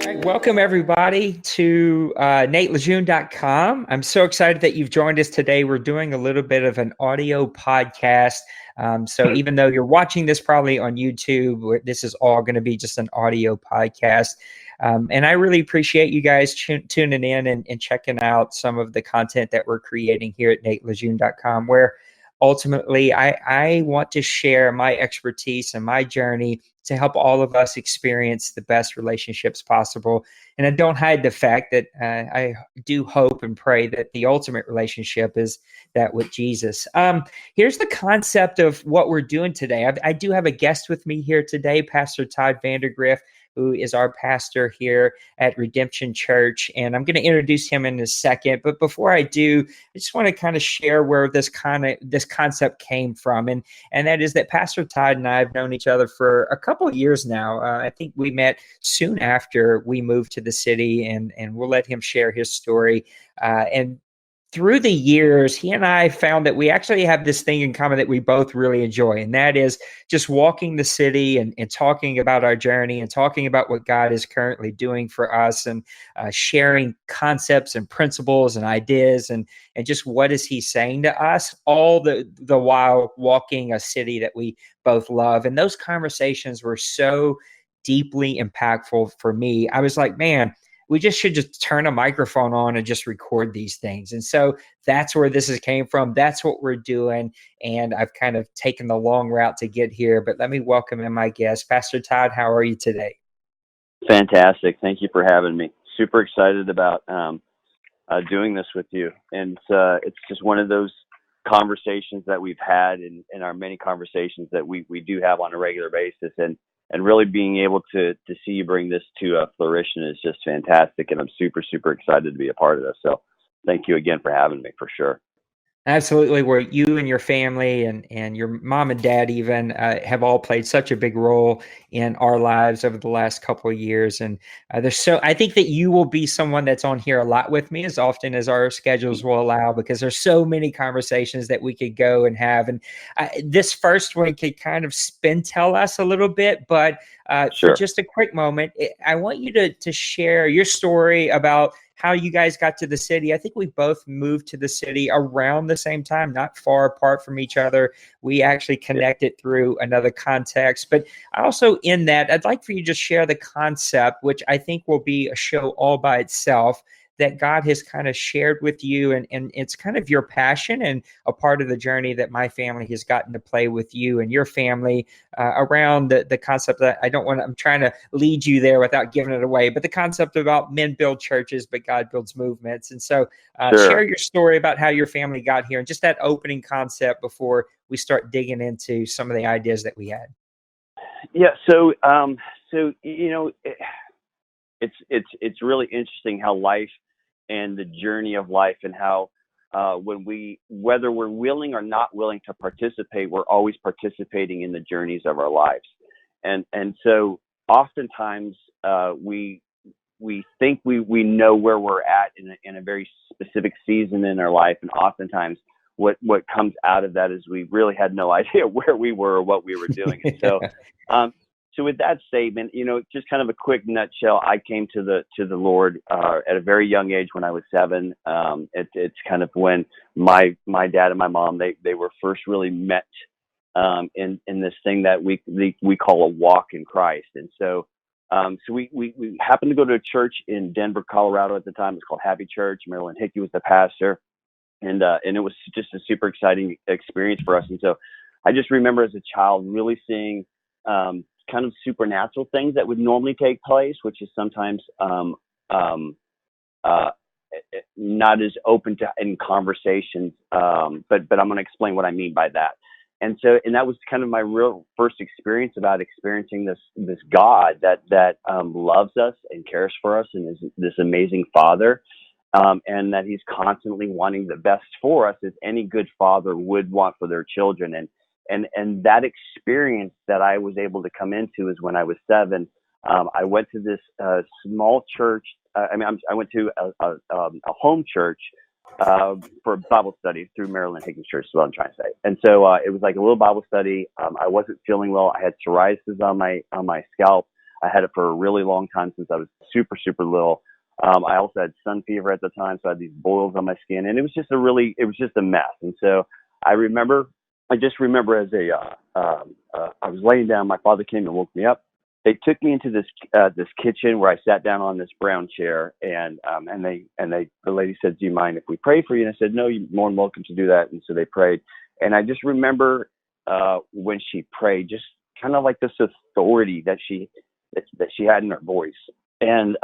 All right, welcome everybody to natelejeune.com. I'm so excited that you've joined us today. We're doing a little bit of an audio podcast. So even though you're watching this probably on YouTube, this is all going to be just an audio podcast. And I really appreciate you guys tuning in and checking out some of the content that we're creating here at natelejeune.com, where ultimately I want to share my expertise and my journey to help all of us experience the best relationships possible. And I don't hide the fact that I do hope and pray that the ultimate relationship is that with Jesus. Here's the concept of what we're doing today. I do have a guest with me here today, Pastor Todd Vandegrift, who is our pastor here at Redemption Church. And I'm going to introduce him in a second. But before I do, I just want to kind of share where this concept came from. And that is that Pastor Todd and I have known each other for a couple of years now. I think we met soon after we moved to the city, and we'll let him share his story. And through the years, he and I found that we actually have this thing in common that we both really enjoy, and that is just walking the city and talking about our journey and talking about what God is currently doing for us, and sharing concepts and principles and ideas and just what is he saying to us, all the while walking a city that we both love. And those conversations were so deeply impactful for me. I was like, man, we should just turn a microphone on and just record these things. And so that's where this came from. That's what we're doing. And I've kind of taken the long route to get here. But let me welcome in my guest. Pastor Todd, how are you today? Fantastic. Thank you for having me. Super excited about doing this with you. And it's just one of those conversations that we've had in our many conversations that we do have on a regular basis. And really being able to see you bring this to fruition is just fantastic. And I'm super, super excited to be a part of this. So thank you again for having me, for sure. Absolutely. Where you and your family and your mom and dad even have all played such a big role in our lives over the last couple of years. And I think that you will be someone that's on here a lot with me as often as our schedules will allow, because there's so many conversations that we could go and have. And this first one could kind of spin tell us a little bit, but Sure. For just a quick moment, I want you to share your story about how you guys got to the city. I think we both moved to the city around the same time, not far apart from each other. We actually connected through another context. But also in that, I'd like for you to just share the concept, which I think will be a show all by itself, that God has kind of shared with you. And it's kind of your passion and a part of the journey that my family has gotten to play with you and your family around the concept that I'm trying to lead you there without giving it away, but the concept about men build churches, but God builds movements. And so share your story about how your family got here and just that opening concept before we start digging into some of the ideas that we had. Yeah. So you know, it's really interesting how life and the journey of life, and how whether we're willing or not willing to participate, we're always participating in the journeys of our lives. And so oftentimes we think we know where we're at in a very specific season in our life, and oftentimes what comes out of that is we really had no idea where we were or what we were doing. And so so with that statement, you know, just kind of a quick nutshell, I came to the Lord at a very young age when I was 7. It's kind of when my dad and my mom, they were first really met in this thing that we call a walk in Christ. And so we happened to go to a church in Denver, Colorado at the time. It's called Happy Church. Marilyn Hickey was the pastor, and it was just a super exciting experience for us. And so I just remember as a child really seeing kind of supernatural things that would normally take place, which is sometimes not as open to in conversations. But I'm going to explain what I mean by that. And that was kind of my real first experience about experiencing this God that loves us and cares for us and is this amazing Father, and that He's constantly wanting the best for us, as any good father would want for their children. And that experience that I was able to come into is when I was 7. I went to this small church. I went to a home church for Bible study through Marilyn Hickey Church, is what I'm trying to say. And so it was like a little Bible study. I wasn't feeling well. I had psoriasis on my scalp. I had it for a really long time since I was super, super little. I also had sun fever at the time, so I had these boils on my skin, and it was just a mess. And so I just remember I was laying down, my father came and woke me up. They took me into this kitchen where I sat down on this brown chair, and the lady said, "Do you mind if we pray for you?" And I said, "No, you're more than welcome to do that." And so they prayed, and I just remember when she prayed, just kind of like this authority that she had in her voice. And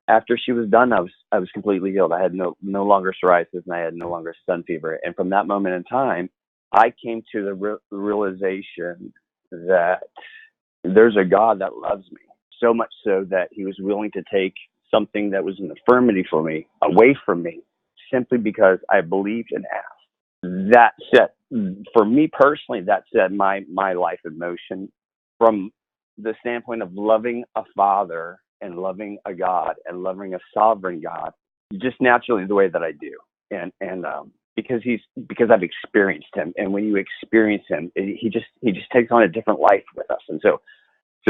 after she was done, I was completely healed. I had no longer psoriasis, and I had no longer sun fever. And from that moment in time, I came to the realization that there's a God that loves me so much so that he was willing to take something that was an infirmity for me away from me simply because I believed and asked. That set, for me personally, that set my life in motion from the standpoint of loving a father and loving a God and loving a sovereign God, just naturally the way that I do. And because I've experienced him, and when you experience him, he just takes on a different life with us. And so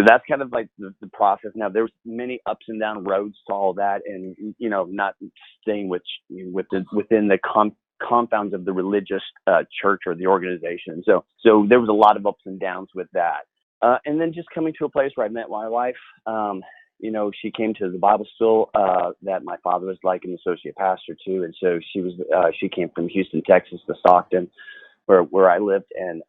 that's kind of like the process. Now, there's many ups and down roads to all that, and not staying within the confounds of the religious church or the organization. So there was a lot of ups and downs with that, and then just coming to a place where I met my wife. She came to the Bible school that my father was like an associate pastor too, and so she came from Houston, Texas, to Stockton, where I lived, and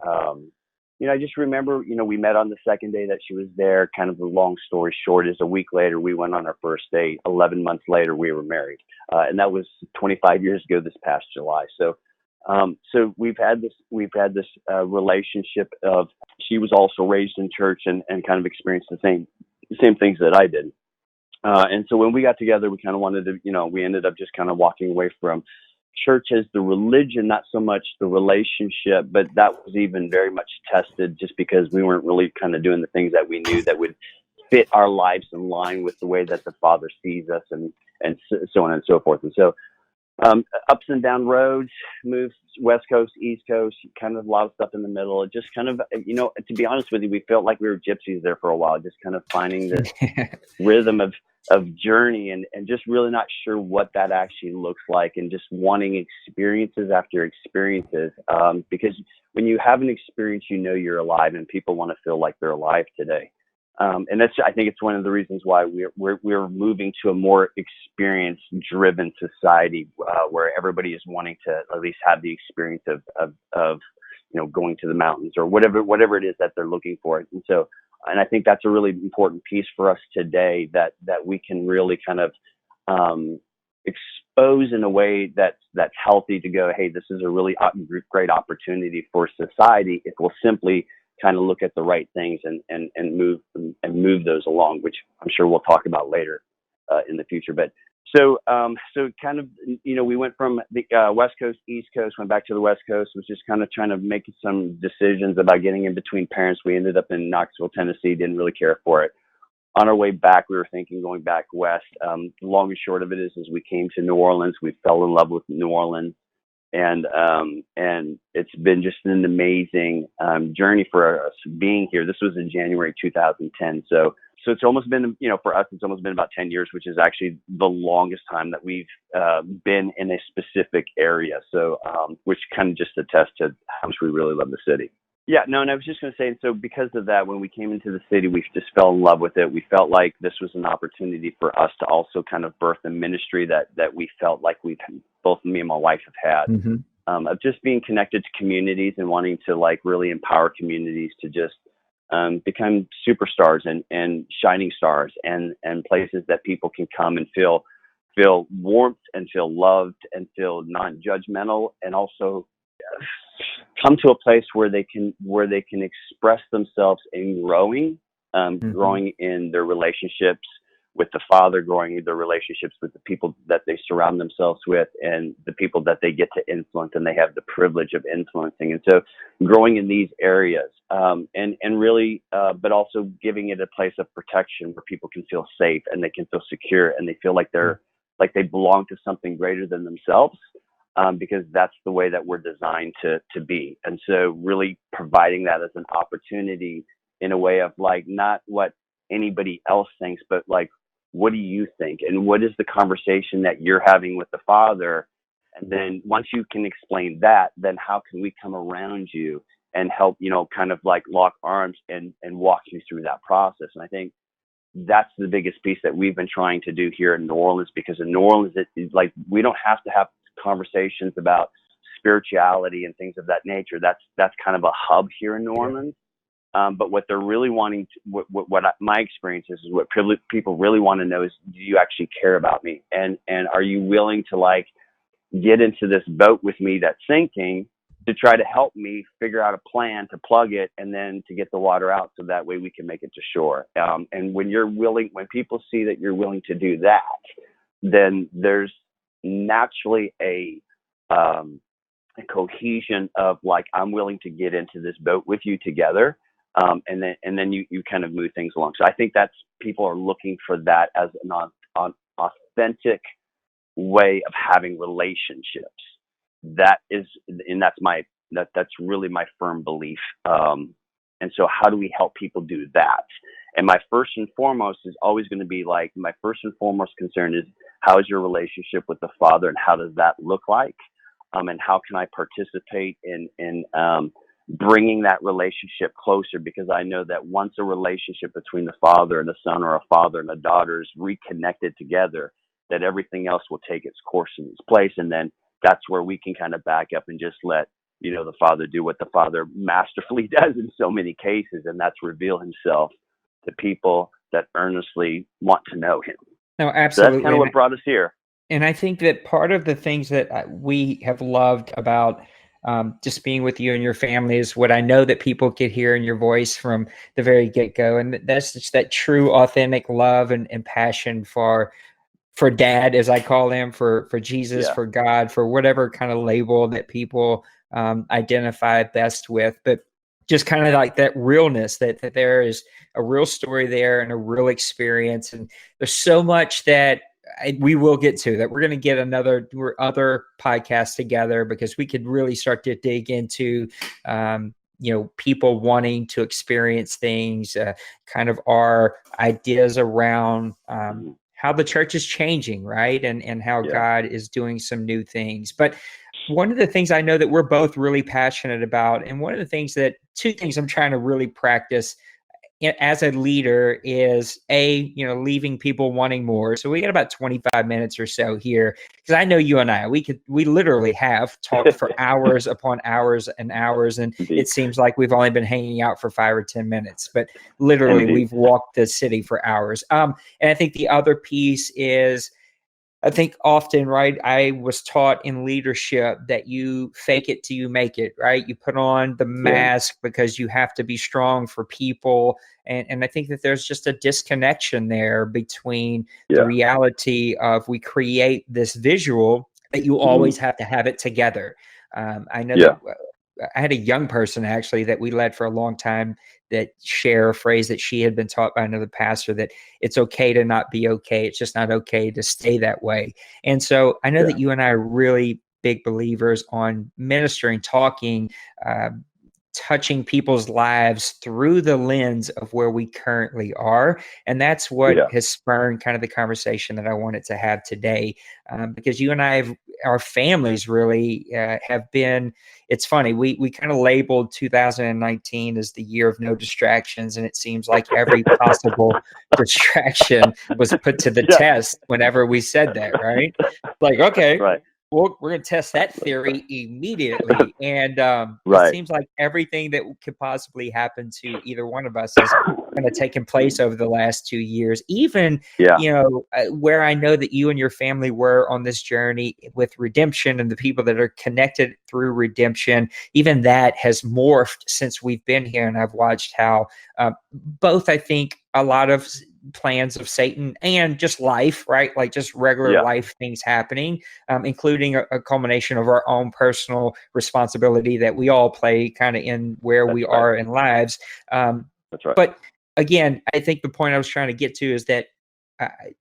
I just remember, we met on the second day that she was there. Kind of a long story short is a week later, we went on our first date. 11 months later, we were married. And that was 25 years ago this past July. So we've had this relationship of, she was also raised in church and kind of experienced the same things that I did. And so when we got together, we kind of wanted to, we ended up just kind of walking away from church as the religion, not so much the relationship, but that was even very much tested just because we weren't really kind of doing the things that we knew that would fit our lives in line with the way that the Father sees us and so on and so forth. And so ups and down roads, moved West Coast, East Coast, kind of a lot of stuff in the middle. It just kind of, to be honest with you, we felt like we were gypsies there for a while, just kind of finding this rhythm of journey and just really not sure what that actually looks like, and just wanting experiences after experiences, because when you have an experience, you're alive, and people want to feel like they're alive today. And I think it's one of the reasons why we're moving to a more experience-driven society, where everybody is wanting to at least have the experience of going to the mountains or whatever it is that they're looking for. And I think that's a really important piece for us today, that we can really kind of expose in a way that's healthy to go, hey, this is a really great opportunity for society if we'll simply kind of look at the right things and move those along, which I'm sure we'll talk about later in the future. But so kind of, we went from the West Coast, East Coast, went back to the West Coast, was just kind of trying to make some decisions about getting in between parents. We ended up in Knoxville, Tennessee, didn't really care for it. On our way back, we were thinking going back west. The long and short of it is we came to New Orleans. We fell in love with New Orleans. And it's been just an amazing journey for us being here. This was in January 2010. So it's almost been, for us, it's almost been about 10 years, which is actually the longest time that we've been in a specific area. So which kind of just attests to how much we really love the city. Yeah, no, and I was just going to say, so because of that, when we came into the city, we just fell in love with it. We felt like this was an opportunity for us to also kind of birth a ministry that we felt like both me and my wife have had, of just being connected to communities and wanting to like really empower communities to just become superstars and shining stars and places that people can come and feel warmth and feel loved and feel non-judgmental, and also come to a place where they can express themselves in growing in their relationships with the Father, growing in their relationships with the people that they surround themselves with and the people that they get to influence and they have the privilege of influencing. And so growing in these areas, and really, but also giving it a place of protection where people can feel safe and they can feel secure and they feel like they belong to something greater than themselves. Because that's the way that we're designed to be. And so really providing that as an opportunity in a way of like, not what anybody else thinks, but like, what do you think? And what is the conversation that you're having with the Father? And then once you can explain that, then how can we come around you and help, kind of like lock arms and walk you through that process? And I think that's the biggest piece that we've been trying to do here in New Orleans, because in New Orleans, it's like, we don't have to have conversations about spirituality and things of that nature. That's kind of a hub here in New Orleans. But what they're really wanting to, my experience is what people really want to know is, do you actually care about me? And are you willing to like get into this boat with me that's sinking, to try to help me figure out a plan to plug it and then to get the water out, so that way we can make it to shore. And when people see that you're willing to do that, then there's naturally a cohesion of like, I'm willing to get into this boat with you together. And then you kind of move things along. So I think people are looking for that as an authentic way of having relationships. That's really my firm belief. And so how do we help people do that? And my first and foremost is always going to be like, my first and foremost concern is, how is your relationship with the Father, and how does that look like? And how can I participate in bringing that relationship closer? Because I know that once a relationship between the Father and the Son, or a father and a daughter, is reconnected together, that everything else will take its course in its place. And then that's where we can kind of back up and just let, the Father do what the Father masterfully does in so many cases, and that's reveal himself to people that earnestly want to know him. No, absolutely. So that's kind of what brought us here. And I think that part of the things that we have loved about just being with you and your family is what I know that people could hear in your voice from the very get-go. And that's just that true, authentic love and passion for Dad, as I call him, for Jesus, for God, for whatever kind of label that people identify best with. But just kind of like that realness, that there is a real story there and a real experience. And there's so much that we will get to, that we're going to get other podcasts together, because we could really start to dig into, people wanting to experience things, kind of our ideas around how the church is changing, right? And how God is doing some new things. But one of the things I know that we're both really passionate about, and two things I'm trying to really practice as a leader is leaving people wanting more. So we got about 25 minutes or so here, because I know you and I, we literally have talked for hours upon hours and hours. And Indeed. It seems like we've only been hanging out for 5 or 10 minutes, but literally Indeed. We've walked the city for hours. And I think the other piece is, I think often, right, I was taught in leadership that you fake it till you make it, right? You put on the mask because you have to be strong for people. And I think that there's just a disconnection there between the reality of, we create this visual that you always have to have it together. I know that I had a young person actually that we led for a long time that share a phrase that she had been taught by another pastor, that it's okay to not be okay. It's just not okay to stay that way. And so I know that you and I are really big believers on ministering, talking, touching people's lives through the lens of where we currently are. And that's what has spurred kind of the conversation that I wanted to have today. Because you and I our families really have been, it's funny, we kind of labeled 2019 as the year of no distractions. And it seems like every possible distraction was put to the test whenever we said that, right? Like, okay. Right. Well, we're going to test that theory immediately. And it seems like everything that could possibly happen to either one of us has kind of taken place over the last 2 years. Even, where I know that you and your family were on this journey with redemption and the people that are connected through redemption, even that has morphed since we've been here. And I've watched how both, I think, a lot of plans of Satan and just life, right? Like just regular life things happening, including a culmination of our own personal responsibility that we all play kind of in where we are in lives. That's right. But again, I think the point I was trying to get to is that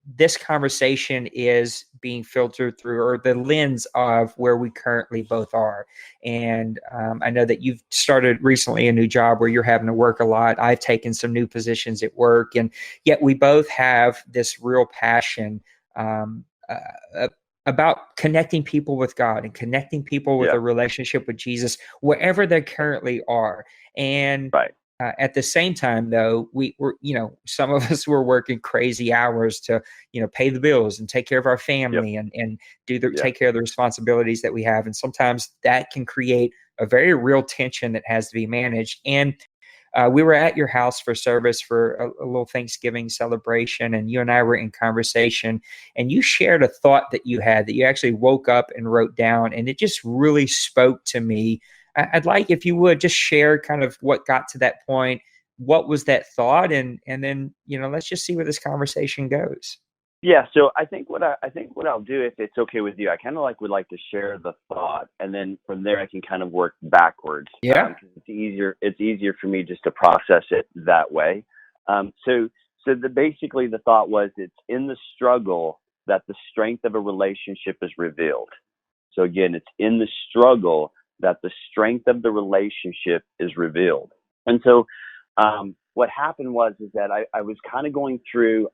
this conversation is being filtered through, or the lens of where we currently both are. And I know that you've started recently a new job where you're having to work a lot. I've taken some new positions at work, and yet we both have this real passion um, uh, about connecting people with God and connecting people with Yeah. a relationship with Jesus wherever they currently are. And Right. at the same time, though, we were, some of us were working crazy hours to, pay the bills and take care of our Yep. family and Yeah. take care of the responsibilities that we have. And sometimes that can create a very real tension that has to be managed. And we were at your house for service for a little Thanksgiving celebration, and you and I were in conversation, and you shared a thought that you had that you actually woke up and wrote down, and it just really spoke to me. I'd like if you would just share kind of what got to that point. What was that thought? And then, let's just see where this conversation goes. Yeah, so I think what I'll do, if it's okay with you, I kind of would like to share the thought, and then from there I can kind of work backwards, Yeah. because it's easier for me just to process it that way. Basically the thought was, it's in the struggle that the strength of a relationship is revealed. So again, it's in the struggle that the strength of the relationship is revealed. And so what happened was is that I was kind of going through,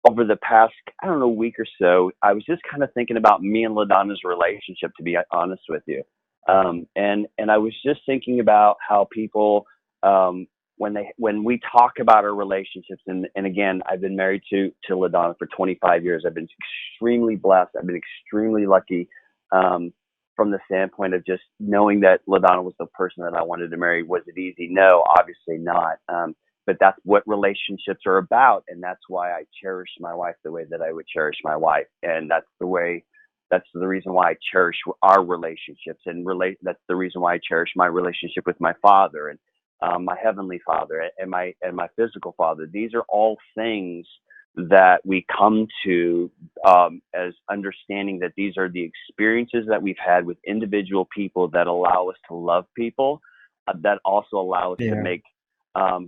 over the past, I don't know, week or so, I was just kind of thinking about me and LaDonna's relationship, to be honest with you. And I was just thinking about how people, when we talk about our relationships, and again, I've been married to LaDonna for 25 years. I've been extremely blessed. I've been extremely lucky, from the standpoint of just knowing that LaDonna was the person that I wanted to marry. Was it easy? No, obviously not. But that's what relationships are about, and that's why I cherish my wife the way that I would cherish my wife, and that's the reason why I cherish our relationships, and that's the reason why I cherish my relationship with my father, and my heavenly father, and my physical father. These are all things that we come to, as understanding that these are the experiences that we've had with individual people that allow us to love people, that also allow us to Yeah.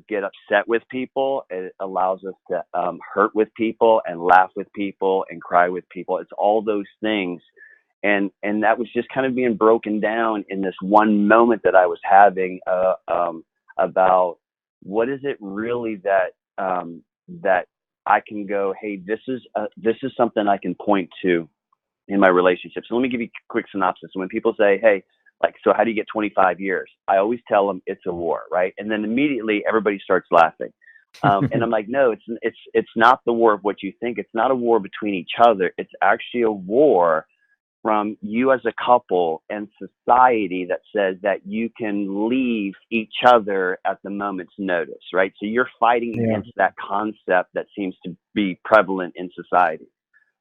get upset with people. It allows us to hurt with people, and laugh with people, and cry with people. It's all those things. And that was just kind of being broken down in this one moment that I was having, about what is it really that I can go, hey, this is something I can point to in my relationship. So let me give you a quick synopsis. When people say, hey, so how do you get 25 years? I always tell them it's a war, right? And then immediately everybody starts laughing. And I'm like, no, it's not the war of what you think. It's not a war between each other. It's actually a war from you as a couple and society that says that you can leave each other at the moment's notice, right? So you're fighting Yeah. against that concept that seems to be prevalent in society,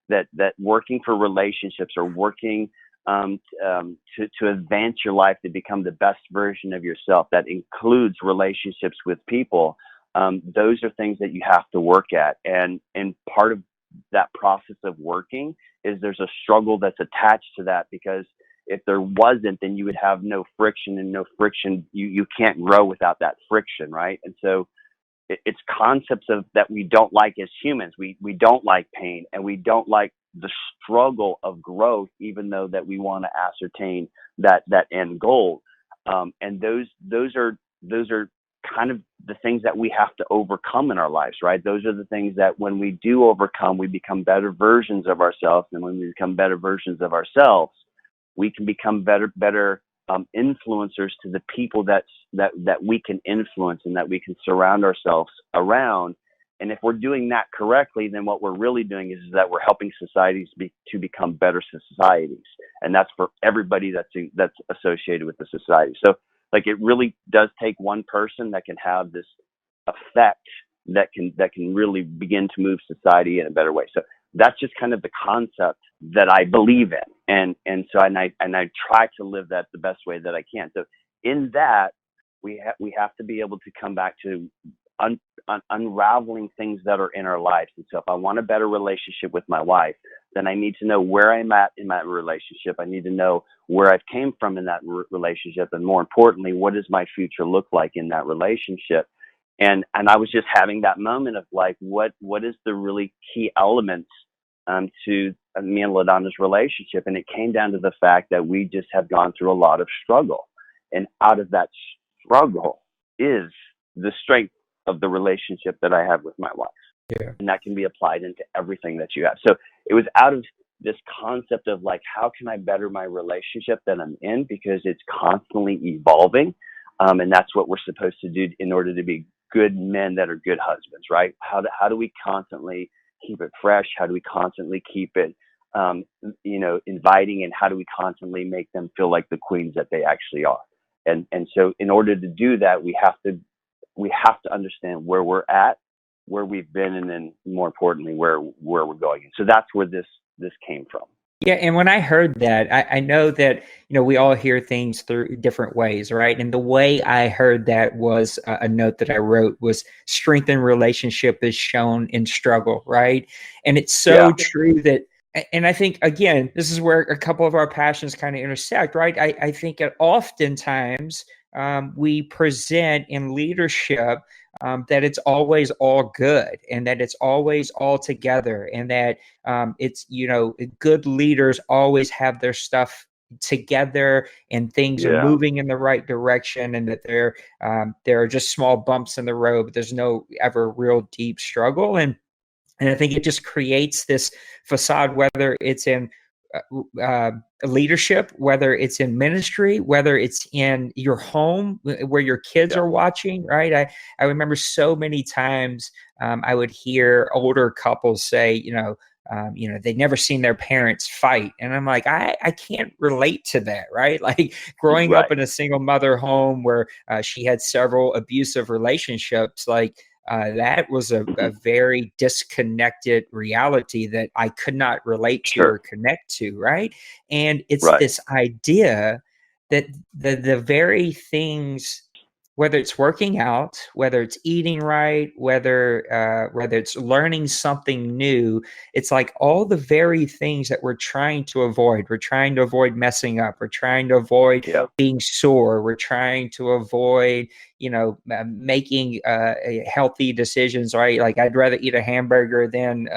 that working for relationships, or working to advance your life, to become the best version of yourself, that includes relationships with people. Those are things that you have to work at, and part of that process of working is there's a struggle that's attached to that, because if there wasn't, then you would have no friction, and no friction, you can't grow without that friction, right? And so it's concepts of that we don't like as humans. We don't like pain, and we don't like the struggle of growth, even though that we want to ascertain that end goal. And those are kind of the things that we have to overcome in our lives, right? Those are the things that when we do overcome, we become better versions of ourselves. And when we become better versions of ourselves, we can become better influencers to the people that we can influence, and that we can surround ourselves around. And if we're doing that correctly, then what we're really doing is that we're helping societies to become better societies, and that's for everybody that's associated with the society. So, it really does take one person that can have this effect that can really begin to move society in a better way. So that's just kind of the concept that I believe in, and I try to live that the best way that I can. So in that, we have to be able to come back to unraveling things that are in our lives. And so if I want a better relationship with my wife, then I need to know where I'm at in that relationship. I need to know where I've came from in that relationship, and more importantly, what does my future look like in that relationship? And I was just having that moment of like, what is the really key elements to me and LaDonna's relationship? And it came down to the fact that we just have gone through a lot of struggle, and out of that struggle is the strength of the relationship that I have with my wife. Yeah. And that can be applied into everything that you have. So it was out of this concept of like, how can I better my relationship that I'm in, because it's constantly evolving. And that's what we're supposed to do in order to be good men that are good husbands, right? How do we constantly keep it fresh? How do we constantly keep it, inviting? And how do we constantly make them feel like the queens that they actually are? And so in order to do that, we have to understand where we're at, where we've been, and then more importantly, where we're going. And so that's where this came from. Yeah, and when I heard that, I know that, we all hear things through different ways, right? And the way I heard that was a note that I wrote was strengthened relationship is shown in struggle, right? And it's so true that, and I think, again, this is where a couple of our passions kind of intersect, right? I think that oftentimes we present in leadership that it's always all good, and that it's always all together, and that it's, good leaders always have their stuff together and things are moving in the right direction, and that there are just small bumps in the road, but there's no ever real deep struggle. And I think it just creates this facade, whether it's in leadership, whether it's in ministry, whether it's in your home where your kids are watching, right? I remember so many times I would hear older couples say, they'd never seen their parents fight. And I'm like, I can't relate to that, right? Like growing up in a single mother home where she had several abusive relationships, like that was a very disconnected reality that I could not relate to or connect to, right? And it's this idea that the very things, whether it's working out, whether it's eating right, whether it's learning something new, it's like all the very things that we're trying to avoid. We're trying to avoid messing up. We're trying to avoid being sore. We're trying to avoid, making healthy decisions, right? Like I'd rather eat a hamburger than,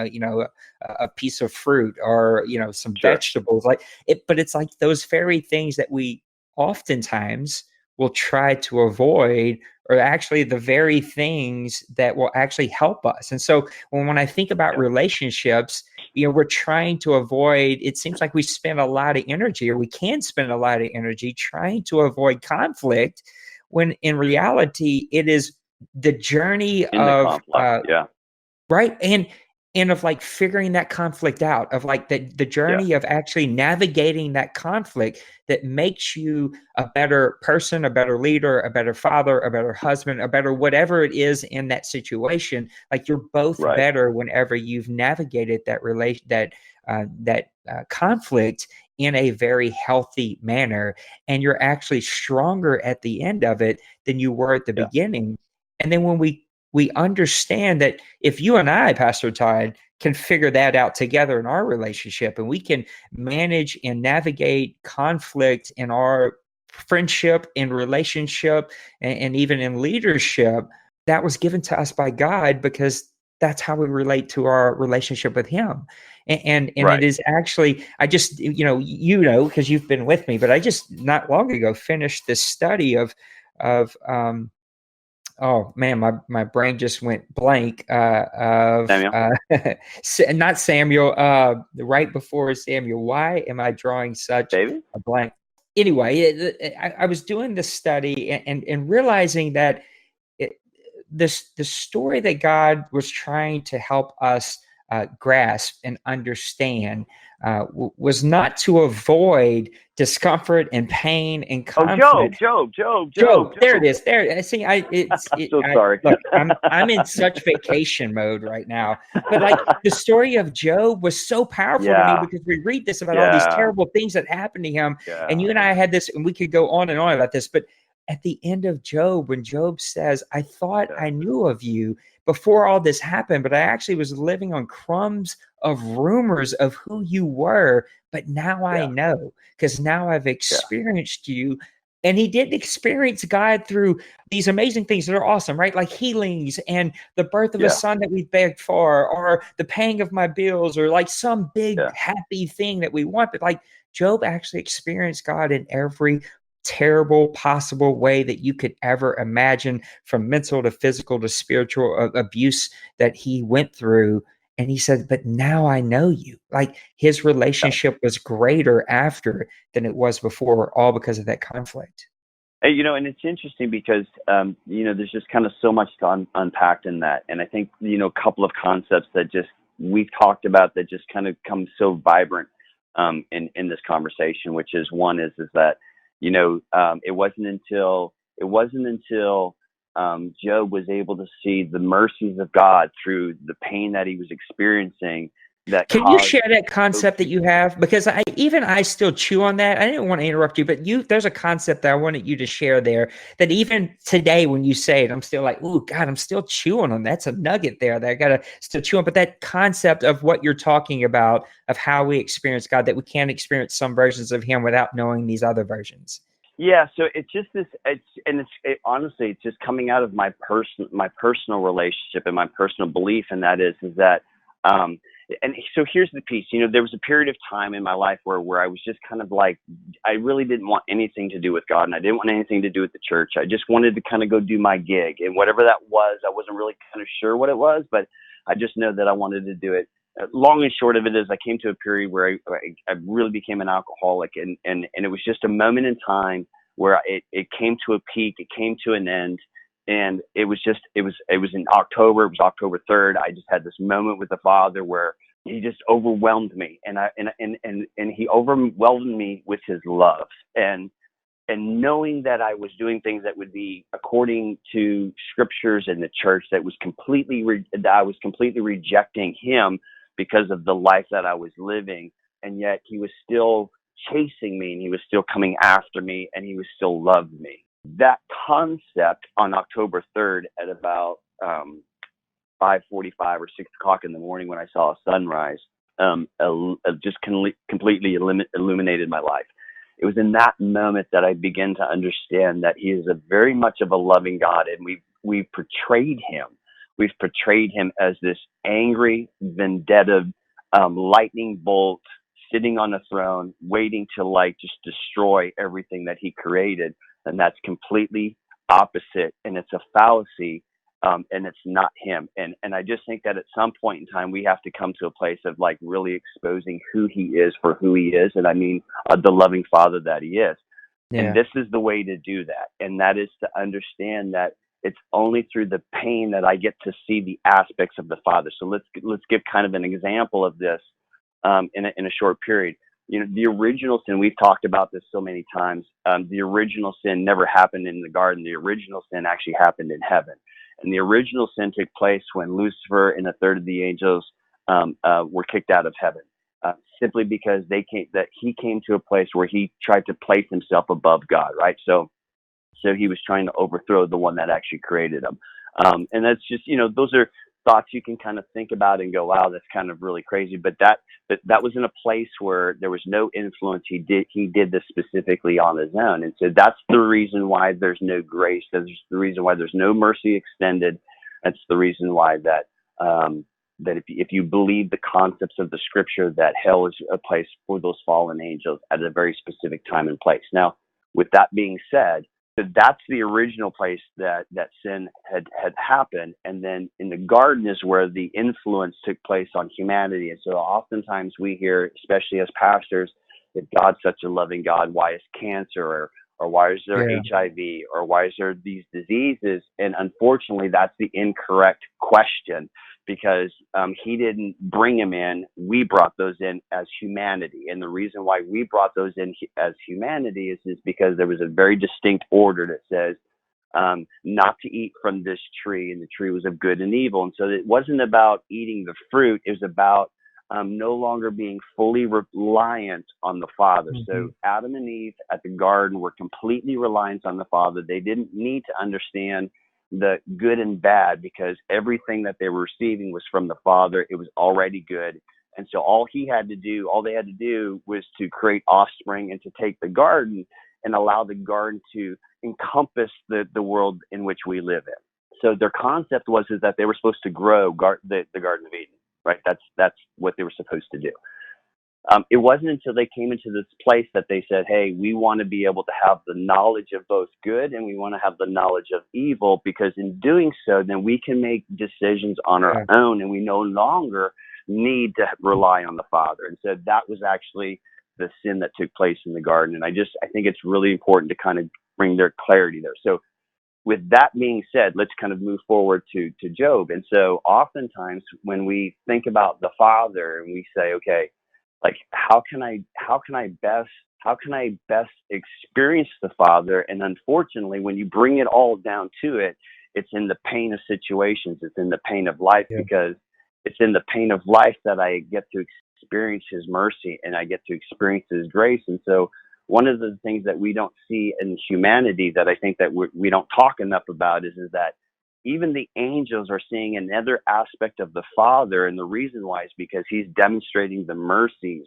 a piece of fruit or, some vegetables. Like it, but it's like those very things that we oftentimes will try to avoid, or actually the very things that will actually help us. And so when I think about relationships, we're trying to avoid, it seems like we spend a lot of energy, or we can spend a lot of energy trying to avoid conflict, when in reality, it is the journey of, right. And of like figuring that conflict out, of like the journey of actually navigating that conflict that makes you a better person, a better leader, a better father, a better husband, a better whatever it is in that situation. Like you're both better whenever you've navigated that conflict in a very healthy manner, and you're actually stronger at the end of it than you were at the beginning. And then when we understand that if you and I, Pastor Todd, can figure that out together in our relationship, and we can manage and navigate conflict in our friendship, in relationship, and even in leadership, that was given to us by God, because that's how we relate to our relationship with Him. And it is actually, I just, because you've been with me, but I just not long ago finished this study of oh man, my brain just went blank. Samuel, not Samuel. Right before Samuel. Why am I drawing such a blank? Anyway, I was doing this study and realizing that the story that God was trying to help us grasp and understand was not to avoid discomfort and pain and conflict. Job. There it is. There. See, sorry. Look, I'm in such vacation mode right now. But like the story of Job was so powerful to me, because we read this about all these terrible things that happened to him, and you and I had this, and we could go on and on about this. But at the end of Job, when Job says, "I thought I knew of you before all this happened, but I actually was living on crumbs of rumors of who you were. But now I know, because now I've experienced you. And he didn't experience God through these amazing things that are awesome, right? Like healings and the birth of a Yeah. son that we begged for, or the paying of my bills, or like some big Yeah. happy thing that we want. But like Job actually experienced God in every terrible possible way that you could ever imagine, from mental to physical to spiritual abuse that he went through. And he said, but now I know you. Like his relationship was greater after than it was before, all because of that conflict. Hey, and it's interesting because, there's just kind of so much to unpack in that. And I think, a couple of concepts that just we've talked about that just kind of come so vibrant in this conversation, which is one is that, it wasn't until Job was able to see the mercies of God through the pain that he was experiencing that Can you caused share that Job concept that to. you have? Because I still chew on that. I didn't want to interrupt you, but there's a concept that I wanted you to share there that even today when you say it, I'm still like, oh God, I'm still chewing on that. That's a nugget there that I gotta still chew on. But that concept of what you're talking about, of how we experience God, that we can't experience some versions of him without knowing these other versions. Yeah, so it's just this. Honestly, it's just coming out of my personal relationship and my personal belief, and that is that, and so here's the piece. There was a period of time in my life where I was just kind of like, I really didn't want anything to do with God, and I didn't want anything to do with the church. I just wanted to kind of go do my gig, and whatever that was, I wasn't really kind of sure what it was, but I just know that I wanted to do it. Long and short of it is, I came to a period where I really became an alcoholic, and it was just a moment in time where it came to a peak, it came to an end, and it was in October. It was October 3rd. I just had this moment with the Father where he just overwhelmed me, and he overwhelmed me with his love, and knowing that I was doing things that would be according to scriptures in the church, that I was completely rejecting him because of the life that I was living, and yet he was still chasing me, and he was still coming after me, and he was still loved me. That concept on October 3rd at about 5:45 or 6 o'clock in the morning, when I saw a sunrise, just completely illuminated my life. It was in that moment that I began to understand that he is a very much of a loving God, and we've portrayed him. We've portrayed him as this angry, vendetta, lightning bolt sitting on a throne, waiting to like just destroy everything that he created, and that's completely opposite, and it's a fallacy, and it's not him. And I just think that at some point in time we have to come to a place of like really exposing who he is for who he is, and I mean the loving Father that he is. And Yeah. this is the way to do that, and that is to understand that it's only through the pain that I get to see the aspects of the Father. So let's give kind of an example of this in a short period. The original sin, we've talked about this so many times. The original sin never happened in the garden. The original sin actually happened in heaven. And the original sin took place when Lucifer and a third of the angels were kicked out of heaven, simply because he came to a place where he tried to place himself above God, right? So he was trying to overthrow the one that actually created him. And that's just, those are thoughts you can kind of think about and go, wow, that's kind of really crazy. But that was in a place where there was no influence. He did this specifically on his own. And so that's the reason why there's no grace. That's the reason why there's no mercy extended. That's the reason why that if you believe the concepts of the scripture, that hell is a place for those fallen angels at a very specific time and place. Now, with that being said, that's the original place that sin had happened. And then in the garden is where the influence took place on humanity. And so oftentimes we hear, especially as pastors, that God's such a loving God, why is cancer, or why is there HIV, or why is there these diseases? And unfortunately, that's the incorrect question, because he didn't bring them in. We brought those in as humanity. And the reason why we brought those in as humanity is because there was a very distinct order that says not to eat from this tree, and the tree was of good and evil. And so it wasn't about eating the fruit. It was about no longer being fully reliant on the Father. Mm-hmm. So Adam and Eve at the garden were completely reliant on the Father. They didn't need to understand the good and bad, because everything that they were receiving was from the Father. It was already good. And so all they had to do was to create offspring and to take the garden and allow the garden to encompass the world in which we live in. So their concept was is that they were supposed to grow the Garden of Eden, right? That's what they were supposed to do. It wasn't until they came into this place that they said, hey, we want to be able to have the knowledge of both good and we want to have the knowledge of evil, because in doing so, then we can make decisions on our own and we no longer need to rely on the Father. And so that was actually the sin that took place in the garden. And I think it's really important to kind of bring their clarity there. So with that being said, let's kind of move forward to Job. And so oftentimes when we think about the Father and we say, okay, like how can I best experience the Father? And unfortunately, when you bring it all down to it, it's in the pain of situations, it's in the pain of life, because it's in the pain of life that I get to experience his mercy and I get to experience his grace. And so one of the things that we don't see in humanity that I think that we don't talk enough about is that even the angels are seeing another aspect of the Father. And the reason why is because he's demonstrating the mercies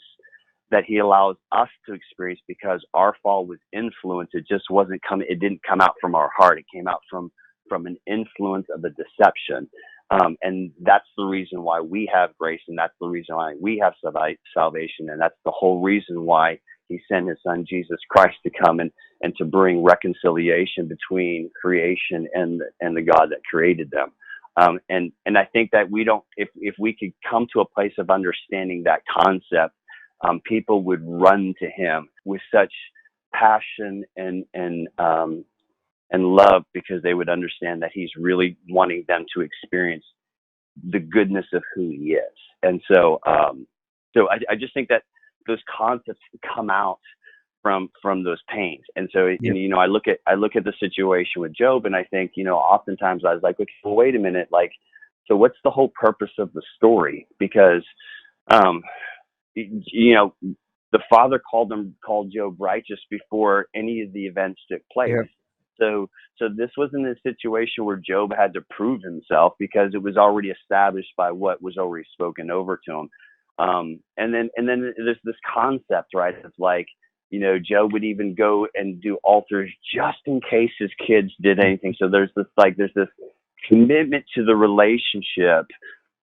that he allows us to experience, because our fall was influenced. It just it didn't come out from our heart. It came out from an influence of a deception. And that's the reason why we have grace. And that's the reason why we have salvation. And that's the whole reason why he sent his son, Jesus Christ, to come and to bring reconciliation between creation and the God that created them. And I think that if we could come to a place of understanding that concept, people would run to him with such passion and love, because they would understand that he's really wanting them to experience the goodness of who he is. And so I just think that those concepts come out from those pains. And so, I look at the situation with Job, and I think, oftentimes I was like, okay, well, wait a minute, like, so what's the whole purpose of the story? Because, the Father called Job righteous before any of the events took place. So this wasn't a situation where Job had to prove himself, because it was already established by what was already spoken over to him. And then there's this concept, right? It's like, Job would even go and do altars just in case his kids did anything. So there's this commitment to the relationship.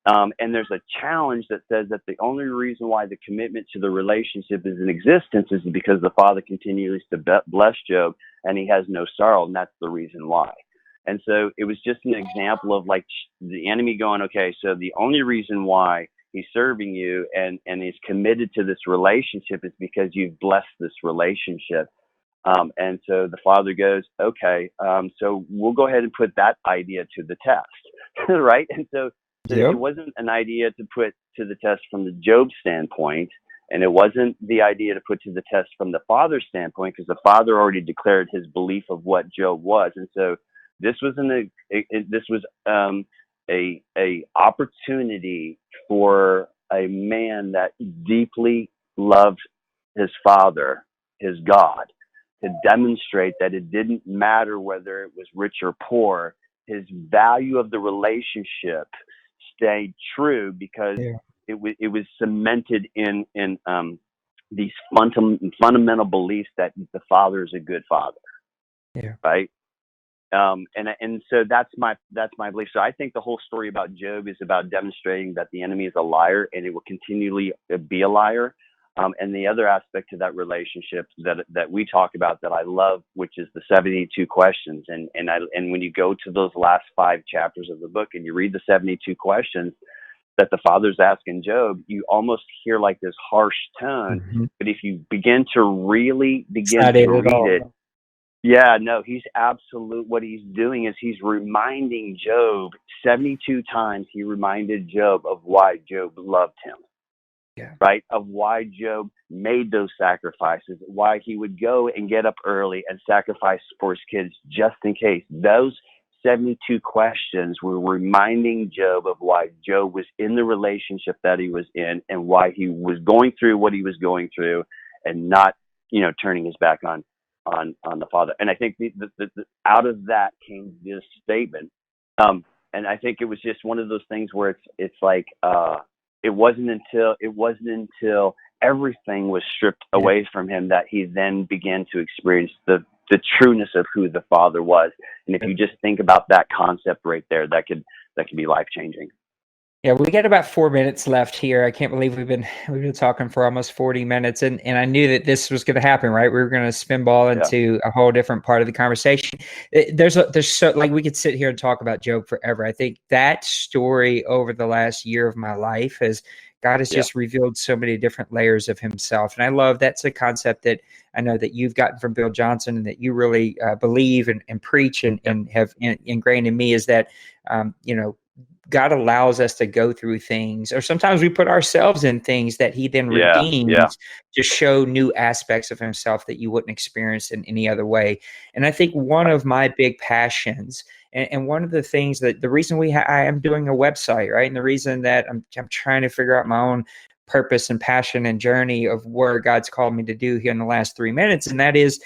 And there's a challenge that says that the only reason why the commitment to the relationship is in existence is because the Father continues to bless Job and he has no sorrow. And that's the reason why. And so it was just an example of like the enemy going, okay, so the only reason why he's serving you and is committed to this relationship is because you've blessed this relationship. And so the Father goes, okay, so we'll go ahead and put that idea to the test, right? And so it wasn't an idea to put to the test from the Job standpoint, and it wasn't the idea to put to the test from the Father's standpoint, because the Father already declared his belief of what Job was. And so this was a opportunity for a man that deeply loved his Father, his God, to demonstrate that it didn't matter whether it was rich or poor. His value of the relationship stayed true, because it was cemented in these fundamental beliefs that the Father is a good Father, right? And so that's my belief. So I think the whole story about Job is about demonstrating that the enemy is a liar, and it will continually be a liar. And the other aspect to that relationship that we talk about that I love, which is the 72 questions. And when you go to those last 5 chapters of the book and you read the 72 questions that the Father's asking Job, you almost hear like this harsh tone. Mm-hmm. But if you begin to really begin to read it, he's absolute. What he's doing is he's reminding Job 72 times. He reminded Job of why Job loved him. Right? Of why Job made those sacrifices, why he would go and get up early and sacrifice for his kids just in case. Those 72 questions were reminding Job of why Job was in the relationship that he was in and why he was going through what he was going through and not, turning his back on the Father. And I think the out of that came this statement. And I think it was just one of those things where it's like, it wasn't until everything was stripped away from him, that he then began to experience the trueness of who the Father was. And if you just think about that concept right there, that could be life changing. Yeah, we got about 4 minutes left here. I can't believe we've been talking for almost 40 minutes, and I knew that this was going to happen, right? We were going to spinball into a whole different part of the conversation. There's so, like, we could sit here and talk about Job forever. I think that story over the last year of my life has God has just revealed so many different layers of himself. And I love that's a concept that I know that you've gotten from Bill Johnson and that you really believe and preach and have ingrained in me, is that, you know, God allows us to go through things, or sometimes we put ourselves in things that he then redeems to show new aspects of himself that you wouldn't experience in any other way. And I think one of my big passions, and one of the things that the reason I am doing a website, right, and the reason that I'm trying to figure out my own purpose and passion and journey of where God's called me to do here in the last 3 minutes, and that is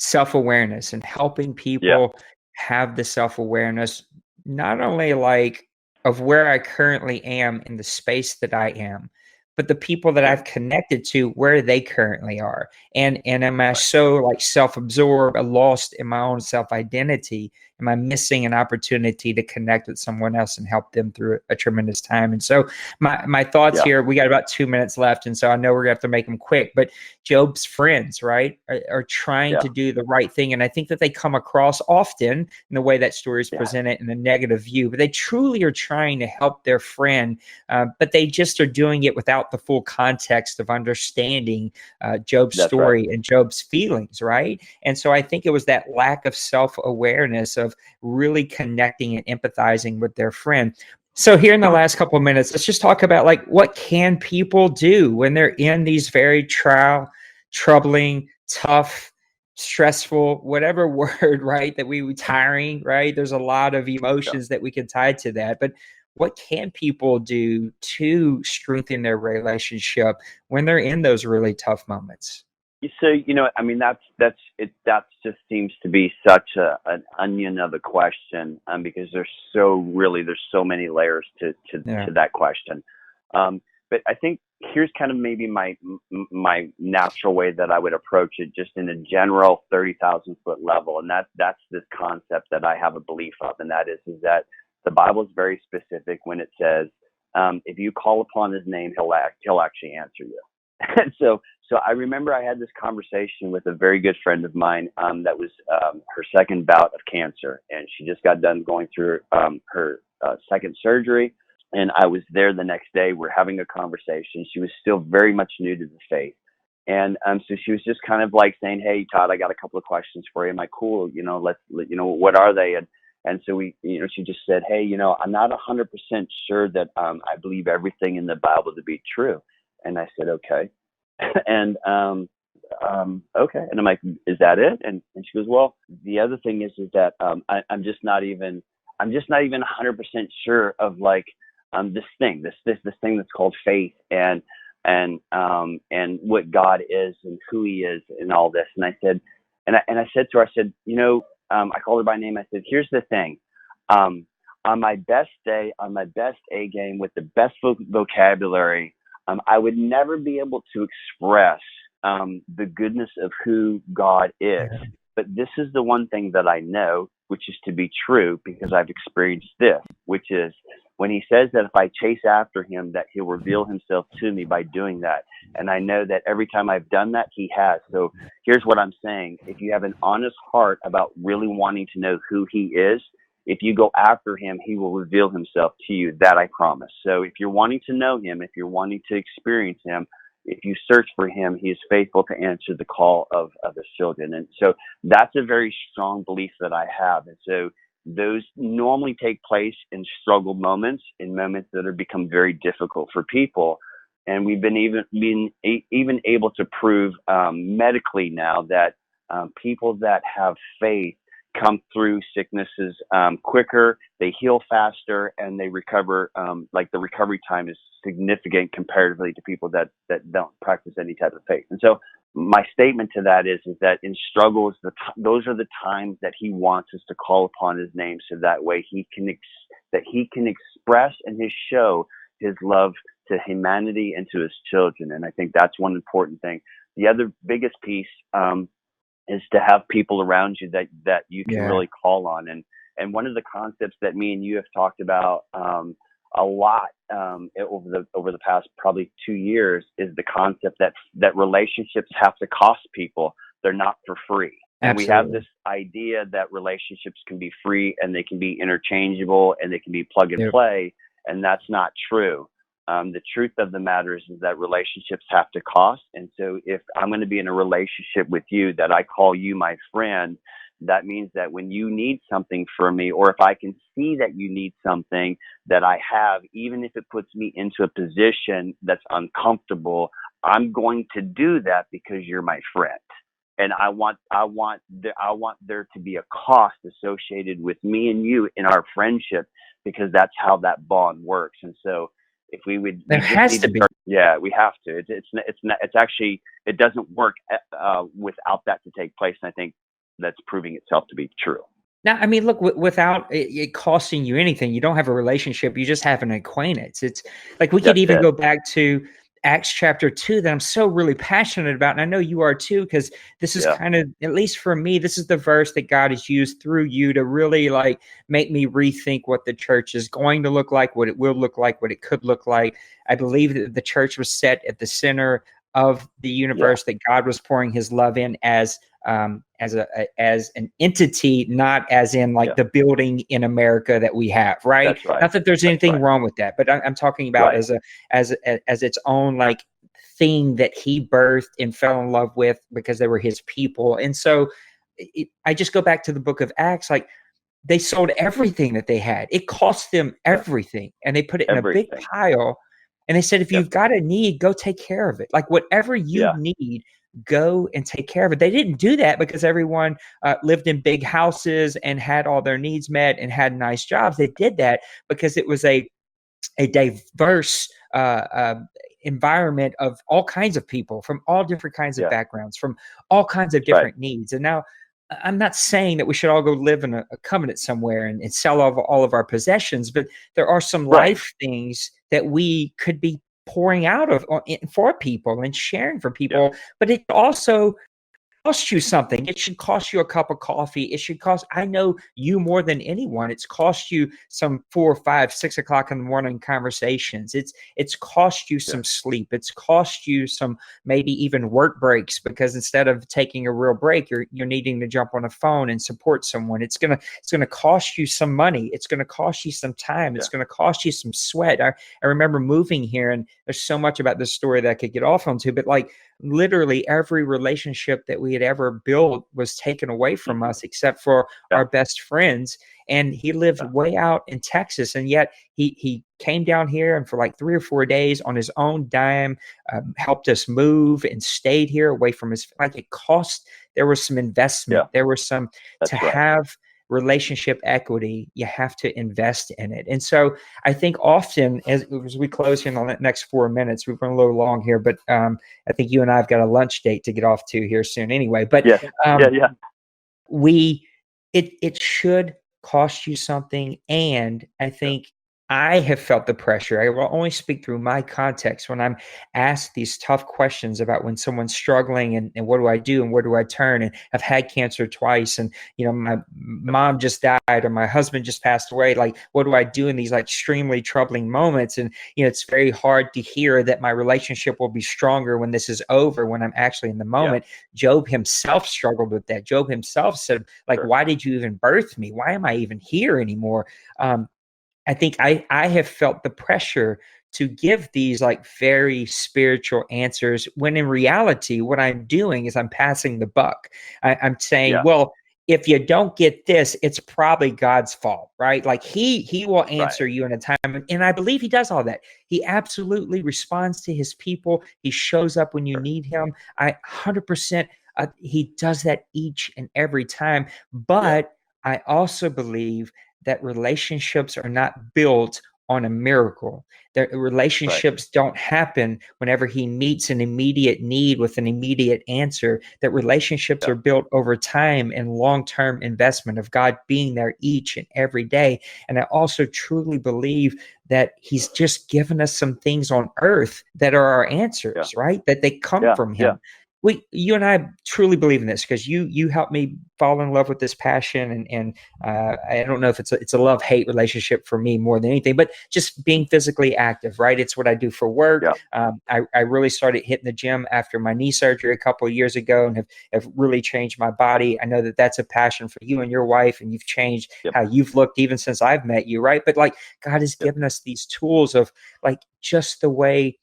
self-awareness and helping people have the self-awareness, not only like of where I currently am in the space that I am, but the people that I've connected to where they currently are. And am I so like self-absorbed, lost in my own self-identity? Am I missing an opportunity to connect with someone else and help them through a tremendous time? And so my thoughts here, we got about 2 minutes left. And so I know we're gonna have to make them quick, but Job's friends, right, are trying to do the right thing. And I think that they come across often in the way that story is presented in a negative view, but they truly are trying to help their friend, but they just are doing it without the full context of understanding Job's story and Job's feelings, right? And so I think it was that lack of self-awareness of really connecting and empathizing with their friend. So here in the last couple of minutes, let's just talk about, like, what can people do when they're in these very troubling, tough, stressful, whatever word, right, that we tiring, right? There's a lot of emotions that we can tie to that, but what can people do to strengthen their relationship when they're in those really tough moments? So, I mean, that's it. That just seems to be such an onion of a question, because there's so many layers to that question. But I think here's kind of maybe my natural way that I would approach it, just in a general 30,000 foot level, and that's this concept that I have a belief of, and that is that the Bible is very specific when it says, if you call upon his name, he'll actually answer you. And so I remember I had this conversation with a very good friend of mine, that was her second bout of cancer, and she just got done going through her second surgery. And I was there the next day. We're having a conversation. She was still very much new to the faith. And so she was just kind of like saying, "Hey, Todd, I got a couple of questions for you." Am I cool? What are they? And so she just said, "Hey, I'm not 100% sure that I believe everything in the Bible to be true." And I said, "Okay." And okay. And I'm like, "Is that it?" And she goes, "Well, the other thing is that I'm just not even 100% sure of, like, this thing that's called faith and what God is and who he is and all this." And I said, and I said to her, I said, I called her by name. I said, "Here's the thing. On my best day, on my best A game, with the best vocabulary, I would never be able to express the goodness of who God is. But this is the one thing that I know, which is to be true, because I've experienced this, which is when he says that if I chase after him, that he'll reveal himself to me by doing that. And I know that every time I've done that, he has. So here's what I'm saying. If you have an honest heart about really wanting to know who he is, if you go after him, he will reveal himself to you. That I promise. So if you're wanting to know him, if you're wanting to experience him, if you search for him, he is faithful to answer the call of his children." And so that's a very strong belief that I have. And so those normally take place in struggle moments, in moments that have become very difficult for people. And we've been even able to prove medically now that people that have faith come through sicknesses quicker, they heal faster, and they recover. Like, the recovery time is significant comparatively to people that don't practice any type of faith. And so my statement to that is that in struggles, those are the times that he wants us to call upon his name, so that way he can express and show his love to humanity and to his children. And I think that's one important thing. The other biggest piece is to have people around you that you can really call on. And one of the concepts that me and you have talked about a lot over the past probably 2 years is the concept that relationships have to cost people. They're not for free. And Absolutely. we have this idea that relationships can be free and they can be interchangeable and they can be plug and play. And that's not true. The truth of the matter is that relationships have to cost. And so if I'm going to be in a relationship with you that I call you my friend, that means that when you need something from me, or if I can see that you need something that I have, even if it puts me into a position that's uncomfortable, I'm going to do that because you're my friend. And I want there to be a cost associated with me and you in our friendship, because that's how that bond works. And so if we would, there has to be. Yeah, we have to. It's actually, it doesn't work without that to take place. And I think that's proving itself to be true. Now, I mean, look, without it costing you anything, you don't have a relationship. You just have an acquaintance. It's like we could even go back to Acts chapter 2 that I'm so really passionate about. And I know you are too, because this is kind of, at least for me, this is the verse that God has used through you to really like make me rethink what the church is going to look like, what it will look like, what it could look like. I believe that the church was set at the center of the universe, that God was pouring his love in as an entity, not as in like the building in America that we have, right? That's right. Not that there's anything wrong with that, but I'm talking about as its own like thing that he birthed and fell in love with because they were his people. And so I just go back to the book of Acts, like they sold everything that they had. It cost them everything, and they put it in a big pile. And they said, if you've got a need, go take care of it. Like whatever you need, go and take care of it. They didn't do that because everyone lived in big houses and had all their needs met and had nice jobs. They did that because it was a diverse environment of all kinds of people from all different kinds of backgrounds, from all kinds of different needs. And now I'm not saying that we should all go live in a covenant somewhere and sell all of our possessions, but there are some life things that we could be pouring out of for people and sharing for people. But it also cost you something. It should cost you a cup of coffee. It should cost, I know you more than anyone, it's cost you some 4, 5, 6 o'clock in the morning conversations. It's cost you some sleep. It's cost you some maybe even work breaks, because instead of taking a real break, you're needing to jump on a phone and support someone. It's gonna cost you some money. It's gonna cost you some time. It's gonna cost you some sweat. I remember moving here, and there's so much about this story that I could get off onto, but like literally every relationship that we had ever built was taken away from us except for our best friends. And he lived way out in Texas, and yet he came down here and for like 3 or 4 days on his own dime helped us move and stayed here away from his, like it cost, there was some investment, there was some have relationship equity, you have to invest in it. And so I think often as we close here in the next 4 minutes, we've run a little long here, but I think you and I have got a lunch date to get off to here soon anyway. But it should cost you something. And I think I have felt the pressure. I will only speak through my context when I'm asked these tough questions about when someone's struggling and what do I do and where do I turn? And I've had cancer twice, and my mom just died or my husband just passed away. Like, what do I do in these like extremely troubling moments? And it's very hard to hear that my relationship will be stronger when this is over, when I'm actually in the moment. Job himself struggled with that. Job himself said, like, why did you even birth me? Why am I even here anymore? I think I have felt the pressure to give these like very spiritual answers, when in reality, what I'm doing is I'm passing the buck. I'm saying, well, if you don't get this, it's probably God's fault, right? Like he will answer you in a time. And I believe he does all that. He absolutely responds to his people. He shows up when you need him. 100%. He does that each and every time. But I also believe that relationships are not built on a miracle. The Right. relationships don't happen whenever he meets an immediate need with an immediate answer. That relationships Yeah. are built over time and long-term investment of God being there each and every day. And I also truly believe that he's just given us some things on earth that are our Yeah. answers, right? That they come Yeah. from Yeah. him. You and I truly believe in this because you helped me fall in love with this passion, and I don't know if it's a love hate relationship for me more than anything, but just being physically active, right? It's what I do for work. Yeah. I really started hitting the gym after my knee surgery a couple of years ago, and have really changed my body. I know that that's a passion for you and your wife, and you've changed Yep. how you've looked even since I've met you, right? But like God has Yep. given us these tools of like just the way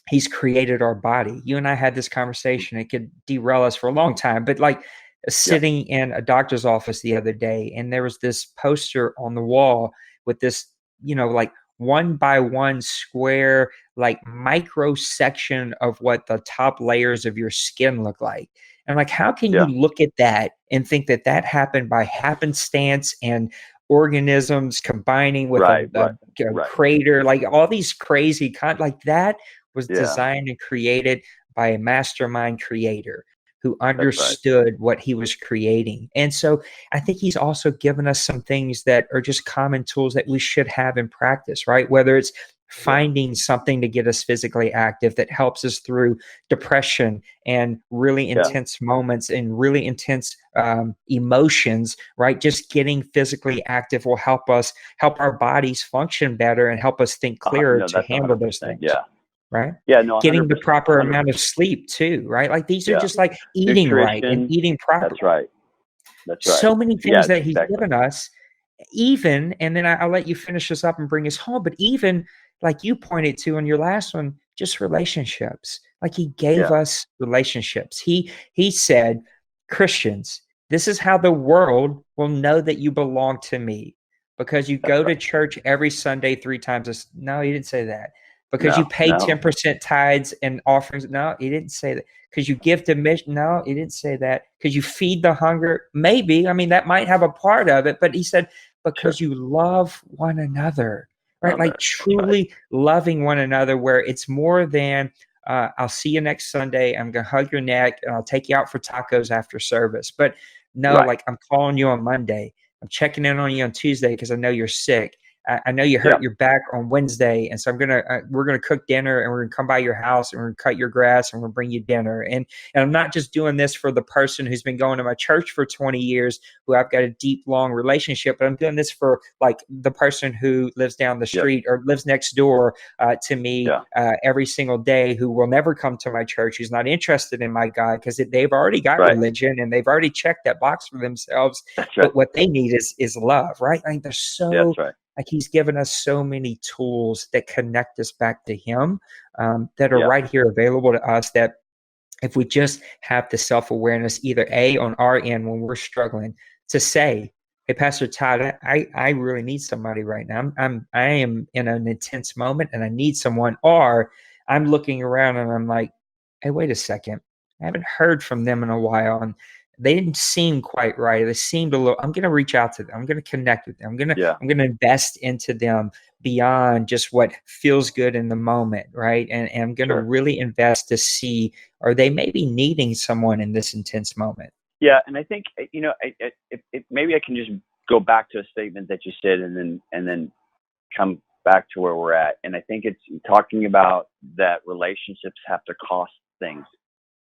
he's created our body. You and I had this conversation. It could derail us for a long time, but like Yeah. sitting in a doctor's office the other day, and there was this poster on the wall with this, like 1 by 1 square, like micro section of what the top layers of your skin look like. And like, how can you Yeah. look at that and think that that happened by happenstance and organisms combining with Right. Right. a Right. crater, like all these crazy like that was Yeah. designed and created by a mastermind creator who That's right. understood what he was creating. And so I think he's also given us some things that are just common tools that we should have in practice, right? Whether it's Yeah. finding something to get us physically active that helps us through depression and really Yeah. intense moments and really intense emotions, right? Just getting physically active will help our bodies function better and help us think clearer No, to that's handle those 100%. things, Yeah. right? Yeah. No, Getting the 100%. proper amount of 100%. sleep too, right? Like these are Yeah. just like eating right and Nutrition. eating properly. That's right. That's right. So many Yeah. things that he's Exactly. given us, even, and then I'll let you finish this up and bring us home, but even like you pointed to in your last one, just relationships. Like he gave Yeah. us relationships. He said, Christians, this is how the world will know that you belong to me, because you That's go to right. church every Sunday 3 times no, he didn't say that. Because you No. pay No. 10% tithes and offerings. No, he didn't say that. Because you give to mission. No, he didn't say that. Because you feed the hunger. Maybe. I mean, that might have a part of it. But he said, Sure. because you love one another, right? Like Another. That's right. truly loving one another, where it's more than, I'll see you next Sunday. I'm going to hug your neck and I'll take you out for tacos after service. But no, Right. like I'm calling you on Monday. I'm checking in on you on Tuesday because I know you're sick. I know you hurt Yeah. your back on Wednesday, and so we're gonna cook dinner, and we're gonna come by your house, and we're gonna cut your grass, and we're gonna bring you dinner. And I'm not just doing this for the person who's been going to my church for 20 years, who I've got a deep, long relationship, but I'm doing this for like the person who lives down the Yeah. street or lives next door to me Yeah. every single day, who will never come to my church, who's not interested in my God because they've already got Right. religion and they've already checked that box for themselves. That's right. But what they need is love, right? Like they're Yeah. so That's right. like he's given us so many tools that connect us back to him, that are Yeah. right here available to us, that if we just have the self-awareness, either A, on our end when we're struggling, to say, hey, Pastor Todd, I really need somebody right now. I am in an intense moment and I need someone. Or I'm looking around and I'm like, hey, wait a second. I haven't heard from them in a while, and they didn't seem quite right. They seemed a little. I'm going to reach out to them. I'm going to connect with them. Yeah. I'm going to invest into them beyond just what feels good in the moment, right? And I'm going to Sure. really invest to see, are they maybe needing someone in this intense moment? Yeah. And I think, maybe I can just go back to a statement that you said, and then come back to where we're at. And I think it's talking about that relationships have to cost things.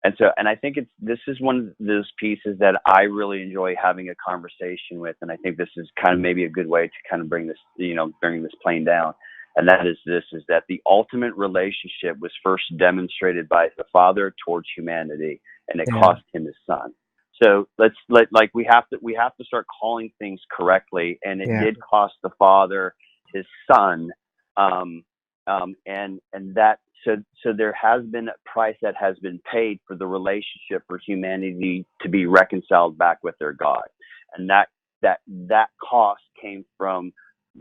And I think this is one of those pieces that I really enjoy having a conversation with. And I think this is kind of maybe a good way to kind of bring this plane down. And that is that the ultimate relationship was first demonstrated by the Father towards humanity, and it Yeah. cost him his son. So we have to start calling things correctly. And it Yeah. did cost the Father his son. And that, so there has been a price that has been paid for the relationship for humanity to be reconciled back with their God. And that cost came from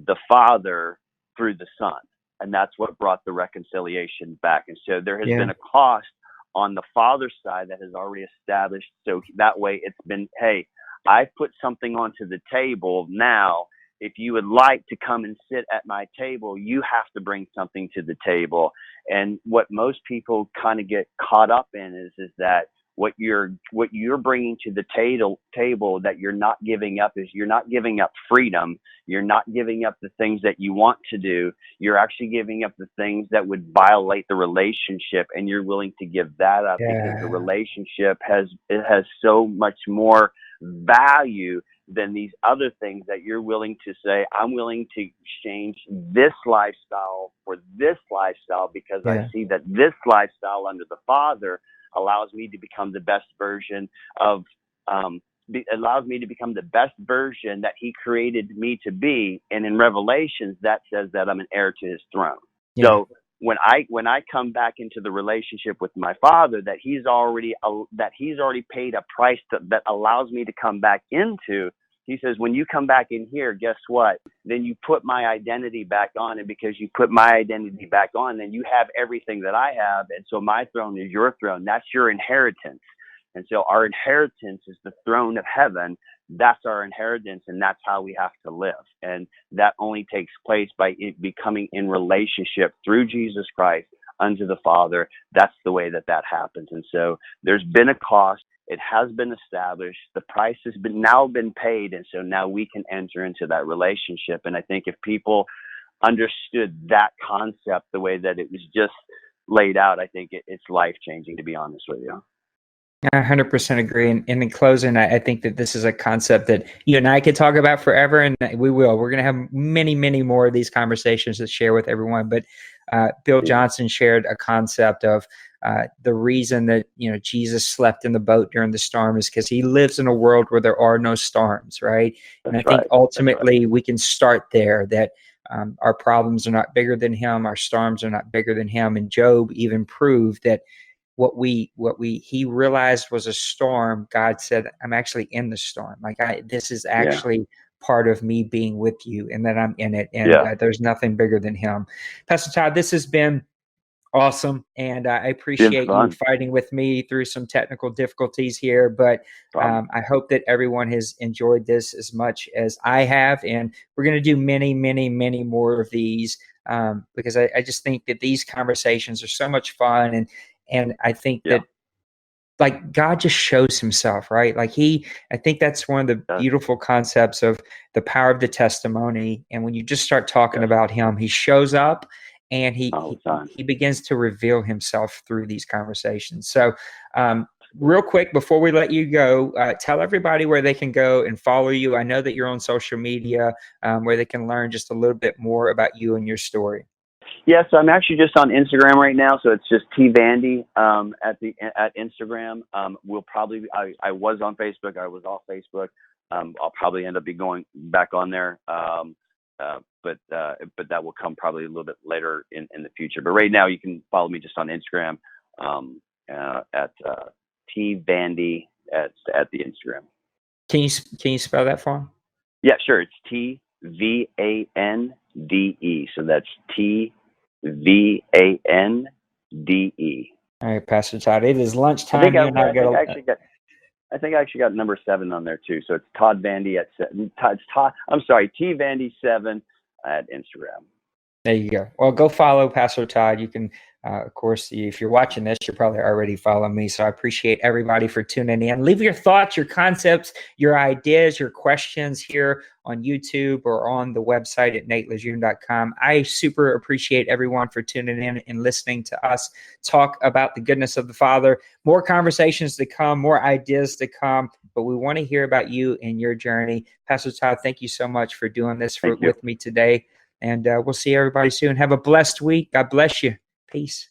the Father through the Son. And that's what brought the reconciliation back. And so there has Yeah. been a cost on the Father's side that has already established. So that way it's been, hey, I put something onto the table now. if you would like to come and sit at my table, you have to bring something to the table. And what most people kind of get caught up in is that what you're bringing to the table that you're not giving up is you're not giving up freedom. You're not giving up the things that you want to do. You're actually giving up the things that would violate the relationship, and you're willing to give that up because the relationship has so much more value than these other things that you're willing to say, I'm willing to exchange this lifestyle for this lifestyle because I see that this lifestyle under the Father allows me to become the best version of, allows me to become the best version that he created me to be. And in Revelations, that says that I'm an heir to his throne. Yeah. So when I come back into the relationship with my Father, that he's already paid a price that allows me to come back into, he says, when you come back in here, guess what? Then you put my identity back on. And because you put my identity back on, then you have everything that I have. And so my throne is your throne. That's your inheritance. And so our inheritance is the throne of heaven. That's our inheritance. And that's how we have to live. And that only takes place by it becoming in relationship through Jesus Christ unto the Father. That's the way that happens. And so there's been a cost. It has been established. The price has now been paid. And so now we can enter into that relationship. And I think if people understood that concept the way that it was just laid out, I think it's life-changing, to be honest with you. I 100% agree. And in closing, I think that this is a concept that you and I could talk about forever, and we will. We're going to have many, many more of these conversations to share with everyone. But Bill Johnson shared a concept of the reason that Jesus slept in the boat during the storm is because he lives in a world where there are no storms, right? And I think ultimately we can start there, that our problems are not bigger than him, our storms are not bigger than him. And Job even proved that what he realized was a storm, God said, I'm actually in the storm. Like this is actually part of me being with you, and that I'm in it. And there's nothing bigger than him. Pastor Todd, this has been awesome. And I appreciate you fighting with me through some technical difficulties here, but I hope that everyone has enjoyed this as much as I have. And we're going to do many, many, many more of these because I just think that these conversations are so much fun. And I think that like God just shows himself, right? Like I think that's one of the beautiful concepts of the power of the testimony. And when you just start talking about him, he shows up and he begins to reveal himself through these conversations. So real quick, before we let you go, tell everybody where they can go and follow you. I know that you're on social media where they can learn just a little bit more about you and your story. Yeah, so I'm actually just on Instagram right now. So it's just T Vandy at Instagram. We'll probably I was on Facebook. I was off Facebook. I'll probably end up going back on there. But that will come probably a little bit later in the future. But right now you can follow me just on Instagram at T Vandy at the Instagram. Can you spell that for him? Yeah, sure. It's TVANDE. So that's TVANDE. All right, Pastor Todd. It is lunchtime. I think I actually got number 7 on there too. So it's Todd Vandy at T Vandy 7 at Instagram. There you go. Well, go follow Pastor Todd. You can, of course, if you're watching this, you're probably already following me. So I appreciate everybody for tuning in. Leave your thoughts, your concepts, your ideas, your questions here on YouTube or on the website at natelejeune.com. I super appreciate everyone for tuning in and listening to us talk about the goodness of the Father. More conversations to come, more ideas to come, but we want to hear about you and your journey. Pastor Todd, thank you so much for doing this with me today. And we'll see everybody soon. Have a blessed week. God bless you. Peace.